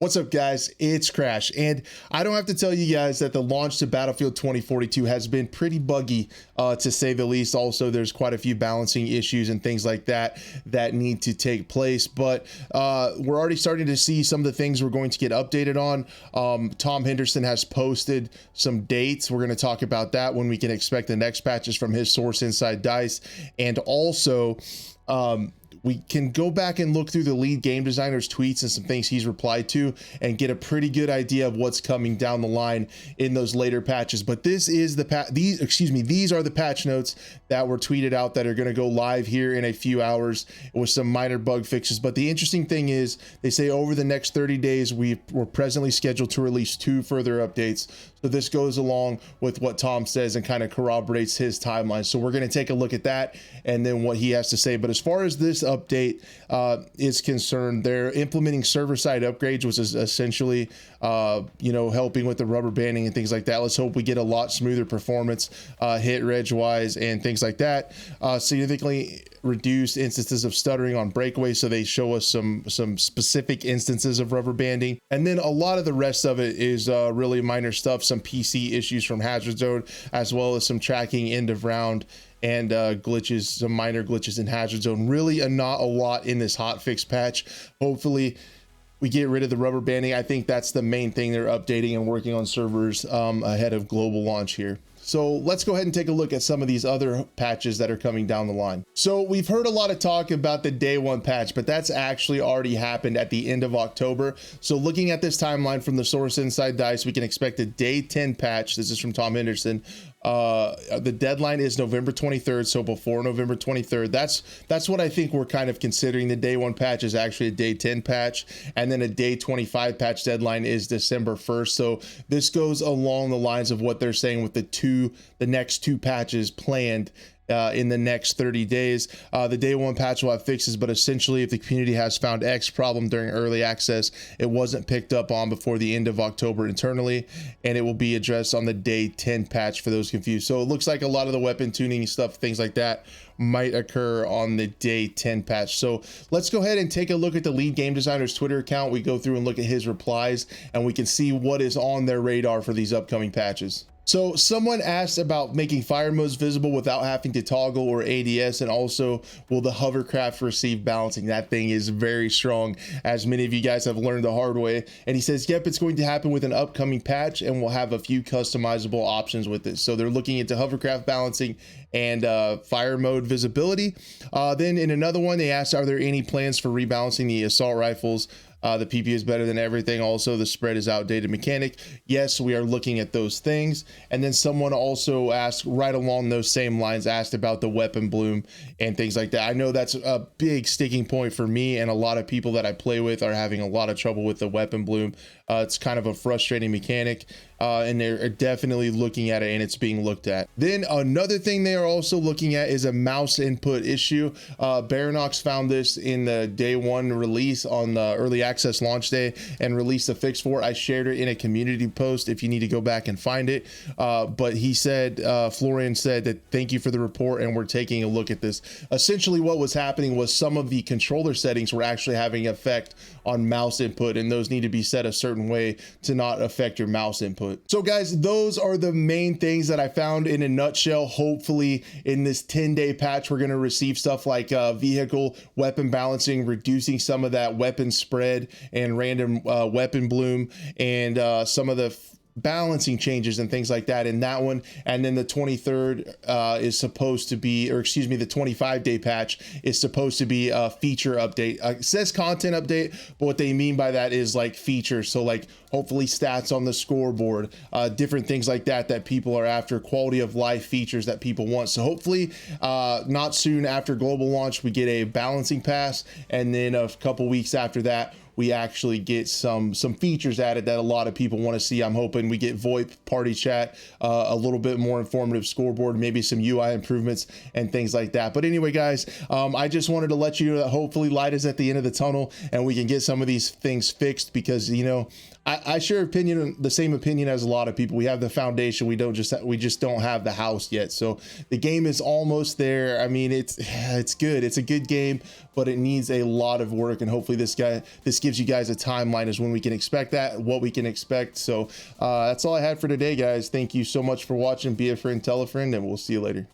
What's up, guys? It's Crash, and I don't have to tell you guys that the launch to Battlefield 2042 has been pretty buggy, to say the least. Also, there's quite a few balancing issues and things like that that need to take place, but we're already starting to see some of the things we're going to get updated on. Tom Henderson has posted some dates. We're going to talk about that when we can expect the next patches from his source inside DICE, and also we can go back and look through the lead game designer's tweets and some things he's replied to and get a pretty good idea of what's coming down the line in those later patches. But this is the these are the patch notes that were tweeted out that are going to go live here in a few hours with some minor bug fixes. But the interesting thing is they say over the next 30 days, we're presently scheduled to release 2 further updates. So this goes along with what Tom says and kind of corroborates his timeline. So we're going to take a look at that and then what he has to say. But as far as this update is concerned, they're implementing server-side upgrades, which is essentially, helping with the rubber banding and things like that. Let's hope we get a lot smoother performance, hit reg-wise and things like that. Significantly reduced instances of stuttering on breakaway, so they show us some specific instances of rubber banding, and then a lot of the rest of it is really minor stuff, some PC issues from Hazard Zone, as well as some tracking end of round and glitches, some minor glitches in Hazard Zone. Really not a lot in this hotfix patch. Hopefully we get rid of the rubber banding. I think that's the main thing they're updating and working on servers ahead of global launch here. So let's go ahead and take a look at some of these other patches that are coming down the line. So we've heard a lot of talk about the day 1 patch, but that's actually already happened at the end of October. So looking at this timeline from the source inside DICE, we can expect a day 10 patch. This is from Tom Henderson. The deadline is November 23rd, so before November 23rd. That's what I think we're kind of considering. The day 1 patch is actually a day 10 patch, and then a day 25 patch deadline is December 1st. So this goes along the lines of what they're saying with the next 2 patches planned in the next 30 days. The day 1 patch will have fixes, but essentially if the community has found X problem during early access, it wasn't picked up on before the end of October internally, and it will be addressed on the day 10 patch for those confused. So it looks like a lot of the weapon tuning stuff, things like that, might occur on the day 10 patch. So let's go ahead and take a look at the lead game designer's Twitter account. We go through and look at his replies, and we can see what is on their radar for these upcoming patches. So someone asked about making fire modes visible without having to toggle or ADS, and also will the hovercraft receive balancing? That thing is very strong, as many of you guys have learned the hard way. And he says, yep, it's going to happen with an upcoming patch, and we'll have a few customizable options with it. So they're looking into hovercraft balancing and fire mode visibility. Then in another one, they asked, are there any plans for rebalancing the assault rifles? The PP is better than everything. Also, the spread is outdated mechanic. Yes, we are looking at those things. And then someone also asked, right along those same lines, asked about the weapon bloom and things like that. I know that's a big sticking point for me, and a lot of people that I play with are having a lot of trouble with the weapon bloom. It's kind of a frustrating mechanic, and they're definitely looking at it, and it's being looked at. Then another thing they are also looking at is a mouse input issue. Baranox found this in the day 1 release on the early access launch day and released a fix for it. I shared it in a community post if you need to go back and find it. But he said, Florian said that thank you for the report, and we're taking a look at this. Essentially what was happening was some of the controller settings were actually having effect on mouse input, and those need to be set a certain way to not affect your mouse input. So guys, those are the main things that I found in a nutshell. Hopefully in this 10-day patch, we're going to receive stuff like vehicle weapon balancing, reducing some of that weapon spread and random weapon bloom, and some of the balancing changes and things like that in that one. And then the 23rd is supposed to be, or excuse me, the 25-day patch is supposed to be a feature update. It says content update, but what they mean by that is like features. So like hopefully stats on the scoreboard, different things like that that people are after, quality of life features that people want. So hopefully not soon after global launch, we get a balancing pass, and then a couple weeks after that, we actually get some features added that a lot of people want to see. I'm hoping we get VoIP, party chat, a little bit more informative scoreboard, maybe some UI improvements and things like that. But anyway, guys, I just wanted to let you know that hopefully light is at the end of the tunnel and we can get some of these things fixed, because, you know, I share the same opinion as a lot of people. We have the foundation. We just don't have the house yet. So the game is almost there. I mean, it's good. It's a good game, but it needs a lot of work. And hopefully this gives gives you guys a timeline as when we can expect that, what we can expect. So that's all I had for today, guys. Thank you so much for watching. Be a friend, tell a friend, and we'll see you later.